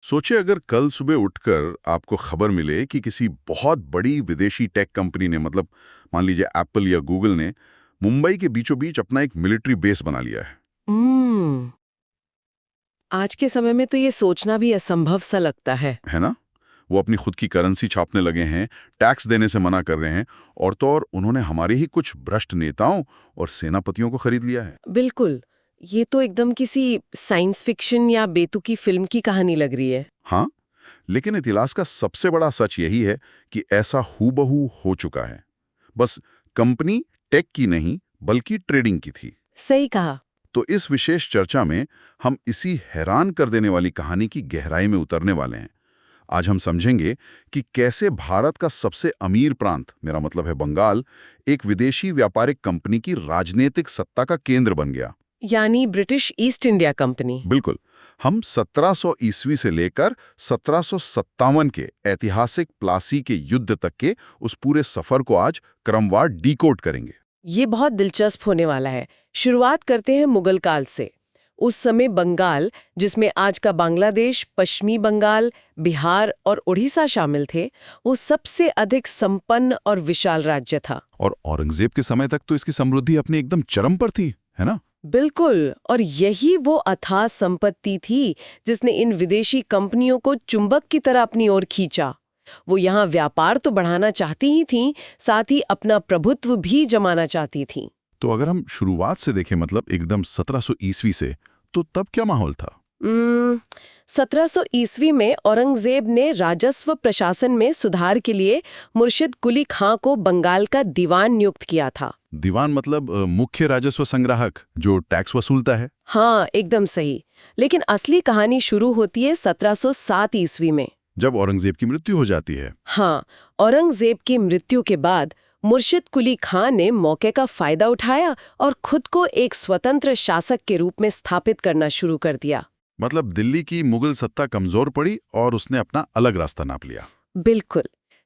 सोचिए अगर कल सुबह उठकर आपको खबर मिले कि किसी बहुत बड़ी विदेशी टेक कंपनी ने मतलब मान लीजिए एप्पल या गूगल ने मुंबई के बीचों बीच अपना एक मिलिट्री बेस बना लिया हम्म। आज के समय में तो ये सोचना भी असंभव सा लगता है। है ना। वो अपनी खुद की करेंसी छापने लगे हैं, टैक्स देने से मना कर रहे हैं, और तो और उन्होंने हमारे ही कुछ भ्रष्ट नेताओं और सेनापतियों को खरीद लिया है। बिल्कुल। ये तो एकदम किसी साइंस फिक्शन या बेतुकी फिल्म की कहानी लग रही है। हाँ, लेकिन इतिहास का सबसे बड़ा सच यही है कि ऐसा हूबहू हो चुका है। बस कंपनी टेक की नहीं बल्कि ट्रेडिंग की थी। सही कहा। तो इस विशेष चर्चा में हम इसी हैरान कर देने वाली कहानी की गहराई में उतरने वाले हैं। आज हम समझेंगे कि कैसे भारत का सबसे अमीर प्रांत, मेरा मतलब है बंगाल, एक विदेशी व्यापारिक कंपनी की राजनीतिक सत्ता का केंद्र बन गया। यानी ब्रिटिश ईस्ट इंडिया कंपनी। बिल्कुल। हम 1700 ईस्वी से लेकर 1757 के ऐतिहासिक प्लासी के युद्ध तक के उस पूरे सफर को आज क्रमवार डिकोड करेंगे। ये बहुत दिलचस्प होने वाला है। शुरुआत करते हैं मुगल काल से। उस समय बंगाल, जिसमें आज का बांग्लादेश, पश्चिमी बंगाल, बिहार और उड़ीसा शामिल थे, वो सबसे अधिक संपन्न और विशाल राज्य था। और औरंगजेब के समय तक तो इसकी समृद्धि अपने एकदम चरम पर थी, है ना। बिल्कुल। और यही वो अथाह संपत्ति थी जिसने इन विदेशी कंपनियों को चुंबक की तरह अपनी ओर खींचा। वो यहाँ व्यापार तो बढ़ाना चाहती ही थीं, साथ ही अपना प्रभुत्व भी जमाना चाहती थीं। तो अगर हम शुरुआत से देखें, मतलब एकदम 1700 ईस्वी से, तो तब क्या माहौल था? 1700 ईस्वी में औरंगजेब ने राजस्व प्रशासन में सुधार के लिए मुर्शिद कुली खां को बंगाल का दीवान नियुक्त किया था। दीवान मतलब मुख्य राजस्व संग्राहक, जो टैक्स वसूलता है। हाँ, एकदम सही। लेकिन असली कहानी शुरू होती है 1707 ईस्वी में, जब औरंगजेब की मृत्यु हो जाती है। हाँ, औरंगजेब की मृत्यु के बाद मुर्शिद कुली खां ने मौके का फायदा उठाया और खुद को एक स्वतंत्र शासक के रूप में स्थापित करना शुरू कर दिया। मतलब दिल्ली की मुगल सत्ता कमजोर पड़ी और उसने अपना अलग रास्ता नाप लिया। बिल्कुल।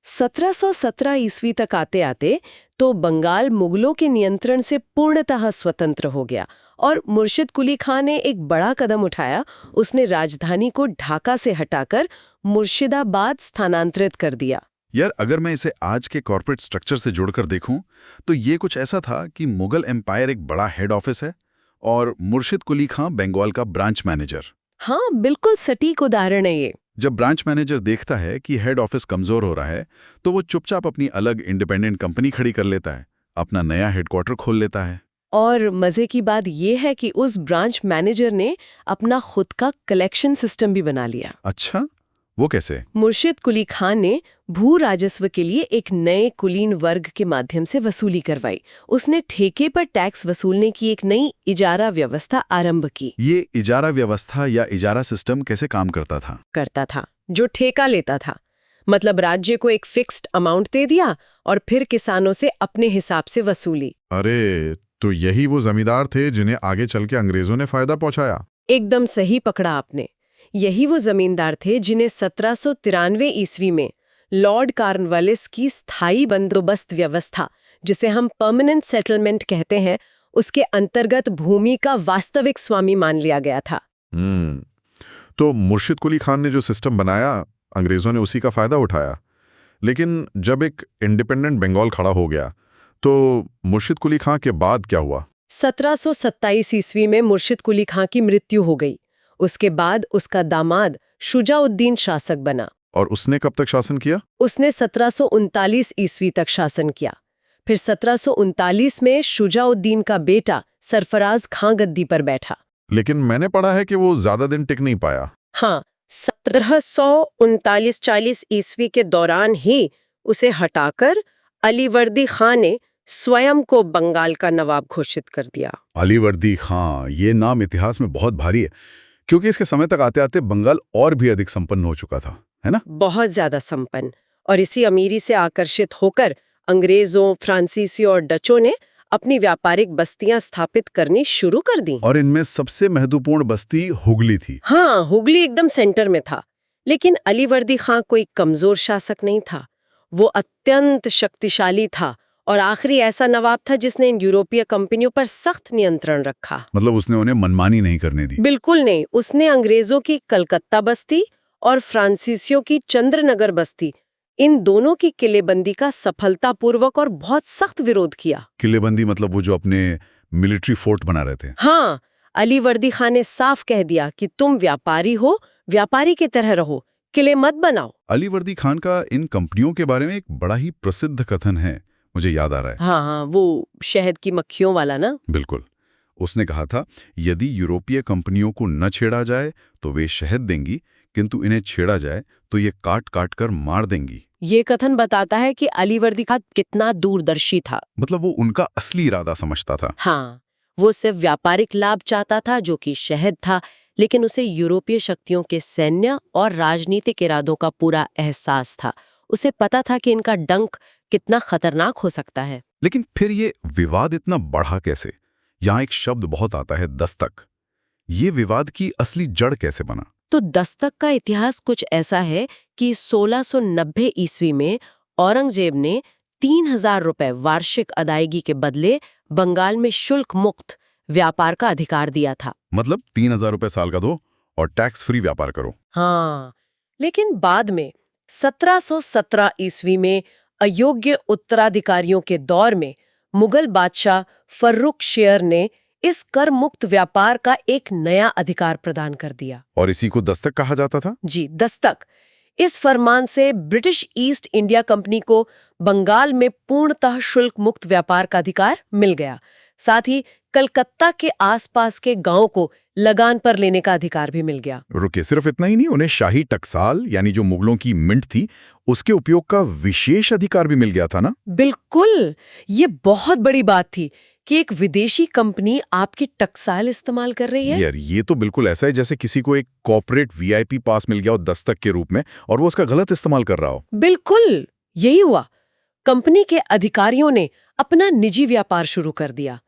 1717 ईस्वी तक आते आते तो बंगाल मुगलों के नियंत्रण से पूर्णतः स्वतंत्र हो गया और मुर्शिद कुली खां ने एक बड़ा कदम उठाया। उसने राजधानी को ढाका से हटाकर मुर्शिदाबाद स्थानांतरित कर दिया। यार, अगर मैं इसे आज के कॉर्पोरेट स्ट्रक्चर से जोड़कर देखूं, तो ये कुछ ऐसा था कि मुगल एम्पायर एक बड़ा हेड ऑफिस है और मुर्शिद कुली खां बंगाल का ब्रांच मैनेजर। हाँ, बिल्कुल सटीक उदाहरण है ये। जब ब्रांच मैनेजर देखता है कि हेड ऑफिस कमजोर हो रहा है, तो वो चुपचाप अपनी अलग इंडिपेंडेंट कंपनी खड़ी कर लेता है, अपना नया हेडक्वार्टर खोल लेता है। और मजे की बात यह है कि उस ब्रांच मैनेजर ने अपना खुद का कलेक्शन सिस्टम भी बना लिया। अच्छा, वो कैसे? मुर्शिद कुली खान ने भू राजस्व के लिए एक नए कुलीन वर्ग के माध्यम से वसूली करवाई। उसने ठेके पर टैक्स वसूलने की एक नई इजारा व्यवस्था आरंभ की। ये इजारा व्यवस्था या इजारा सिस्टम कैसे काम करता था? जो ठेका लेता था, मतलब राज्य को एक फिक्स्ड अमाउंट दे दिया और फिर किसानों से अपने हिसाब से वसूली। अरे, तो यही वो जमींदार थे जिन्हें आगे चल के अंग्रेजों ने फायदा पहुंचाया। एकदम सही पकड़ा आपने। यही वो जमींदार थे जिन्हें 1793 ईस्वी में लॉर्ड कॉर्नवालिस की स्थायी बंदोबस्त व्यवस्था, जिसे हम परमानेंट सेटलमेंट कहते हैं, उसके अंतर्गत भूमि का वास्तविक स्वामी मान लिया गया था। तो मुर्शिद कुली खान ने जो सिस्टम बनाया, अंग्रेजों ने उसी का फायदा उठाया। लेकिन जब एक इंडिपेंडेंट बंगाल खड़ा हो गया, तो मुर्शिद कुली खान के बाद क्या हुआ? 1727 ईस्वी में मुर्शिद कुली खां की मृत्यु हो गई। उसके बाद उसका दामाद शुजाउद्दीन शासक बना। और उसने कब तक शासन किया? उसने 1739 ईस्वी तक शासन किया। फिर 1739 में शुजाउद्दीन का बेटा सरफराज खां गद्दी पर बैठा। लेकिन मैंने पढ़ा है कि वो ज्यादा दिन टिक नहीं पाया। हाँ, 1739-40 ईस्वी के दौरान ही उसे हटाकर अलीवर्दी खां ने स्वयं को बंगाल का नवाब घोषित कर दिया। अलीवर्दी खां, ये नाम इतिहास में बहुत भारी है, क्योंकि इसके समय तक आते आते बंगाल और भी अधिक संपन्न हो चुका था, है ना? बहुत ज्यादा संपन्न। और इसी अमीरी से आकर्षित होकर अंग्रेजों, फ्रांसीसी और डचों ने अपनी व्यापारिक बस्तियां स्थापित करनी शुरू कर दी। और इनमें सबसे महत्वपूर्ण बस्ती हुगली थी। हाँ, हुगली एकदम सेंटर में था। लेकिन अलीवर्दी खां कोई कमजोर शासक नहीं था। वो अत्यंत शक्तिशाली था और आखिरी ऐसा नवाब था जिसने इन यूरोपीय कंपनियों पर सख्त नियंत्रण रखा। मतलब उसने उन्हें मनमानी नहीं करने दी। बिल्कुल नहीं। उसने अंग्रेजों की कलकत्ता बस्ती और फ्रांसीसियों की चंद्रनगर बस्ती, इन दोनों की किलेबंदी का सफलतापूर्वक और बहुत सख्त विरोध किया। किलेबंदी मतलब वो जो अपने मिलिट्री फोर्ट बना रहे थे। हाँ, अली वर्दी खान ने साफ कह दिया कि तुम व्यापारी हो, व्यापारी की तरह रहो, किले मत बनाओ। अली वर्दी खान का इन कंपनियों के बारे में एक बड़ा ही प्रसिद्ध कथन है, मुझे याद आ रहा है। हाँ, वो शहद की मक्खियों वाला ना। बिल्कुल। उसने कहा था, यदि यूरोपीय कंपनियों को न छेड़ा जाए तो वे शहद देंगी, किंतु इन्हें छेड़ा जाए तो ये काट काट कर मार देंगी। ये कथन बताता है कि अली वर्दी खान कितना दूरदर्शी था। मतलब वो उनका असली इरादा समझता था। हाँ, वो सिर्फ व्यापारिक लाभ चाहता था जो कि शहद था, लेकिन उसे यूरोपीय शक्तियों के सैन्य और राजनीतिक इरादों का पूरा एहसास था। उसे पता था कि इनका डंक कितना खतरनाक हो सकता है। लेकिन फिर ये विवाद इतना बढ़ा कैसे? यहाँ एक शब्द बहुत आता है, दस्तक। ये विवाद की असली जड़ कैसे बना? तो दस्तक का इतिहास कुछ ऐसा है कि 1690 ईस्वी में औरंगजेब ने 3000 रुपए वार्षिक अदायगी के बदले बंगाल में शुल्क मुक्त व्यापार का अधिकार दिया था। मतलब 3000 रुपए साल का दो और टैक्स फ्री व्यापार करो। हाँ, लेकिन बाद में 1717 ईस्वी में अयोग्य उत्तराधिकारियों के दौर में मुगल बादशाह फर्रुखशेर ने इस कर मुक्त व्यापार का एक नया अधिकार प्रदान कर दिया। और इसी को दस्तक कहा जाता था? जी, दस्तक। इस फरमान से ब्रिटिश ईस्ट इंडिया कंपनी को बंगाल में पूर्णतः शुल्क मुक्त व्यापार का अधिकार मिल गया। साथ ही कलकत्ता के आसपास के गांवों को लगान पर लेने का अधिकार भी मिल गया। रुके, सिर्फ इतना ही नहीं, उन्हें शाही टकसाल यानी जो मुगलों की मिंट थी उसके उपयोग का विशेष अधिकार भी मिल गया था ना? बिल्कुल, ये बहुत बड़ी बात थी कि एक विदेशी कंपनी आपकी टकसाल इस्तेमाल कर रही है। यार, ये तो बिल्कुल ऐसा है जैसे किसी को एक कॉर्पोरेट वीआईपी पास मिल गया हो दस्तक के रूप में और वो उसका गलत इस्तेमाल कर रहा हो। बिल्कुल, यही हुआ। कंपनी के अधिकारियों ने अपना निजी व्यापार शुरू कर दिया।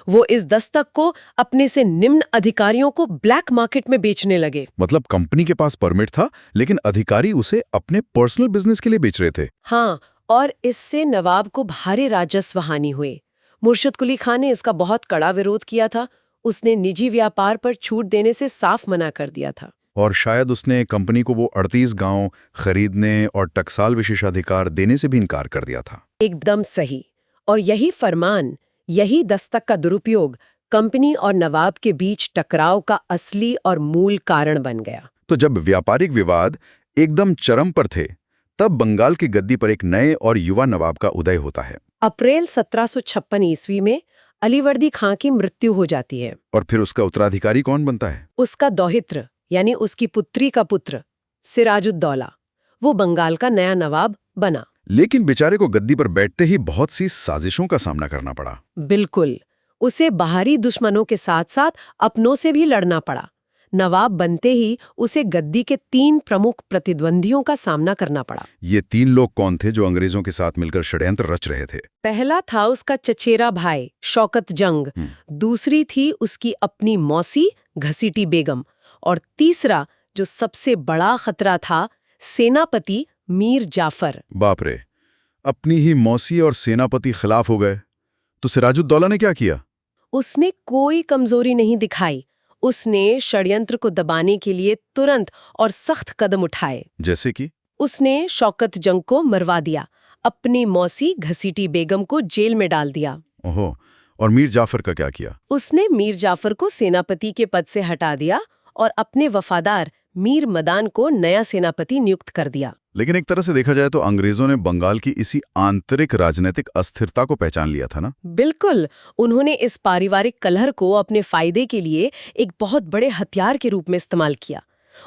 वो इस दस्तक को अपने से निम्न अधिकारियों को ब्लैक मार्केट में बेचने लगे। मतलब कंपनी के पास परमिट था, लेकिन अधिकारी उसे अपने पर्सनल बिजनेस के लिए बेच रहे थे। हाँ, और इससे नवाब को भारी राजस्व हानि हुए। मुर्शिद कुली खान ने इसका बहुत कड़ा विरोध किया था। उसने निजी व्यापार पर छूट देने से साफ मना कर दिया था। और शायद उसने कंपनी को वो 38 गांव खरीदने और टकसाल विशेषाधिकार देने से भी इनकार कर दिया था। एकदम सही। और यही फरमान, यही दस्तक का दुरुपयोग कंपनी और नवाब के बीच टकराव का असली और मूल कारण बन गया। तो जब व्यापारिक विवाद एकदम चरम पर थे, तब बंगाल की गद्दी पर एक नए और युवा नवाब का उदय होता है। अप्रैल 1756 ईस्वी में अली वर्दी खां की मृत्यु हो जाती है। और फिर उसका उत्तराधिकारी कौन बनता है? उसका दौहित्र यानी उसकी पुत्री का पुत्र सिराजुद्दौला, वो बंगाल का नया नवाब बना। लेकिन बेचारे को गद्दी पर बैठते ही बहुत सी साजिशों का सामना करना पड़ा। बिल्कुल, उसे बाहरी दुश्मनों के साथ साथ अपनों से भी लड़ना पड़ा। नवाब बनते ही उसे गद्दी के 3 प्रमुख प्रतिद्वंदियों का सामना करना पड़ा। ये 3 लोग कौन थे जो अंग्रेजों के साथ मिलकर षड्यंत्र रच रहे थे? पहला था उसका चचेरा भाई शौकत जंग, दूसरी थी उसकी अपनी मौसी घसीटी बेगम, और तीसरा जो सबसे बड़ा खतरा था, सेनापति मीर जाफर। बाप रे, अपनी ही मौसी और सेनापति खिलाफ हो गए। तो सिराजुद्दौला ने क्या किया? उसने कोई कमजोरी नहीं दिखाई। उसने षड्यंत्र को दबाने के लिए तुरंत और सख्त कदम उठाए। जैसे कि? उसने शौकत जंग को मरवा दिया, अपनी मौसी घसीटी बेगम को जेल में डाल दिया। ओहो, और मीर जाफर का क्या किया? उसने मीर जाफर को सेनापति के पद से हटा दिया और अपने वफादार मीर मदान को नया सेनापति नियुक्त कर दिया। लेकिन एक तरह से देखा जाए तो अंग्रेजों ने बंगाल की इसी आंतरिक राजनीतिक अस्थिरता को पहचान लिया था ना? बिल्कुल, उन्होंने इस पारिवारिक कलह को अपने फायदे के लिए एक बहुत बड़े हथियार के रूप में इस्तेमाल किया।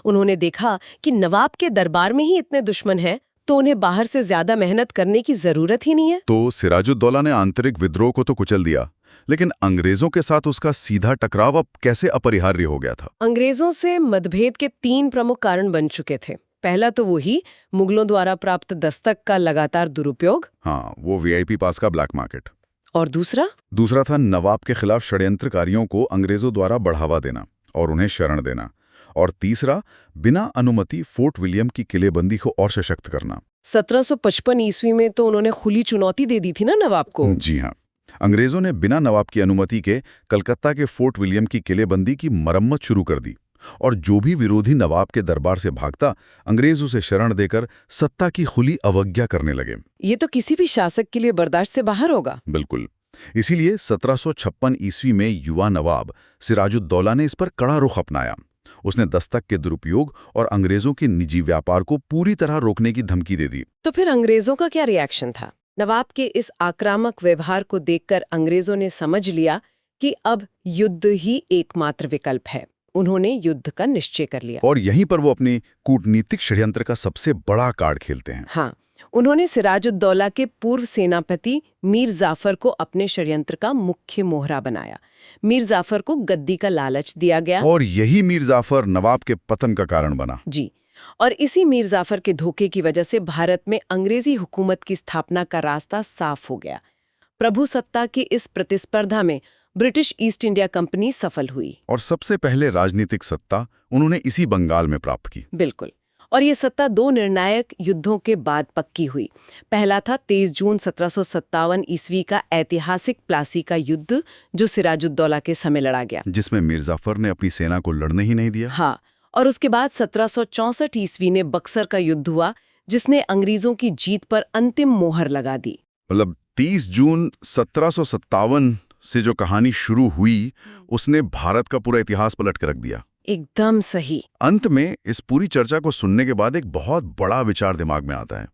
उन्होंने देखा कि नवाब के दरबार में ही इतने दुश्मन हैं, तो उन्हें बाहर से ज्यादा मेहनत करने की जरूरत ही नहीं है। तो सिराजुद्दौला ने आंतरिक विद्रोह को तो कुचल दिया, लेकिन अंग्रेजों के साथ उसका सीधा टकराव अब कैसे अपरिहार्य हो गया था? अंग्रेजों से मतभेद के 3 प्रमुख कारण बन चुके थे। पहला तो वही मुगलों द्वारा प्राप्त दस्तक का लगातार दुरुपयोग। हाँ, वो वीआईपी पास का ब्लैक मार्केट। और दूसरा था नवाब के खिलाफ षड्यंत्रकारियों को अंग्रेजों द्वारा बढ़ावा देना और उन्हें शरण देना। और तीसरा, बिना अनुमति फोर्ट विलियम की किलेबंदी को और सशक्त करना। 1755 ईस्वी में तो उन्होंने खुली चुनौती दे दी थी ना नवाब को। जी हाँ, अंग्रेजों ने बिना नवाब की अनुमति के कलकत्ता के फोर्ट विलियम की किलेबंदी की मरम्मत शुरू कर दी। और जो भी विरोधी नवाब के दरबार से भागता, अंग्रेज उसे शरण देकर सत्ता की खुली अवज्ञा करने लगे। ये तो किसी भी शासक के लिए बर्दाश्त से बाहर होगा। बिल्कुल। इसीलिए 1756 ईस्वी में युवा नवाब सिराजुद्दौला ने इस पर कड़ा रुख अपनाया। उसने दस्तक के दुरुपयोग और अंग्रेजों के निजी व्यापार को पूरी तरह रोकने की धमकी दे दी। तो फिर अंग्रेजों का क्या रिएक्शन था? नवाब के इस आक्रामक व्यवहार को देखकर अंग्रेजों ने समझ लिया कि अब युद्ध ही एकमात्र विकल्प है। उन्होंने युद्ध का निश्चय कर लिया। और यहीं पर वो अपनी कूटनीतिक षड्यंत्र का सबसे बड़ा कार्ड खेलते हैं। हाँ, उन्होंने सिराजुद्दौला के पूर्व सेनापति मीर जाफर को अपने षड्यंत्र का मुख्य मोहरा बनाया। मीर जाफर को गद्दी का लालच दिया गया। और यही मीर जाफर नवाब के पतन का कारण बना। जी, और इसी मीर जाफर के धोखे की वजह से भारत में अंग्रेजी हुकूमत की स्थापना का रास्ता साफ हो गया। प्रभु सत्ता की इस प्रतिस्पर्धा में ब्रिटिश ईस्ट इंडिया कंपनी सफल हुई। और सबसे पहले राजनीतिक सत्ता उन्होंने इसी बंगाल में प्राप्त की। बिल्कुल। और ये सत्ता 2 निर्णायक युद्धों के बाद पक्की हुई। पहला था 23 जून 1757 ईस्वी का ऐतिहासिक प्लासी का युद्ध, जो सिराजुद्दौला के समय लड़ा गया, जिसमें मीर जाफर ने अपनी सेना को लड़ने ही नहीं दिया। हाँ, और उसके बाद 1764 ईस्वी में बक्सर का युद्ध हुआ, जिसने अंग्रेजों की जीत पर अंतिम मोहर लगा दी। मतलब 30 जून 1757 से जो कहानी शुरू हुई, उसने भारत का पूरा इतिहास पलट कर रख दिया। एकदम सही। अंत में इस पूरी चर्चा को सुनने के बाद एक बहुत बड़ा विचार दिमाग में आता है।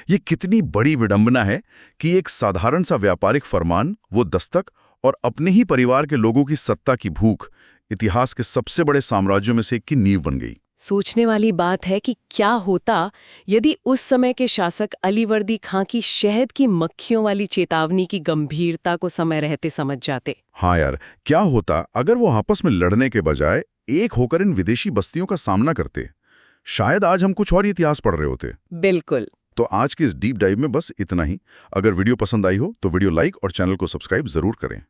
ये कितनी बड़ी विडंबना है कि एक साधारण सा व्यापारिक फरमान, वो दस्तक और अपने ही परिवार के लोगों की सत्ता की भूख, इतिहास के सबसे बड़े साम्राज्यों में से एक की नींव बन गई। सोचने वाली बात है कि क्या होता यदि उस समय के शासक अलीवर्दी खां की शहद की मक्खियों वाली चेतावनी की गंभीरता को समय रहते समझ जाते। हाँ यार, क्या होता अगर वो आपस में लड़ने के बजाय एक होकर इन विदेशी बस्तियों का सामना करते? शायद आज हम कुछ और इतिहास पढ़ रहे होते। बिल्कुल। तो आज की इस डीप डाइव में बस इतना ही। अगर वीडियो पसंद आई हो तो वीडियो लाइक और चैनल को सब्सक्राइब जरूर करें।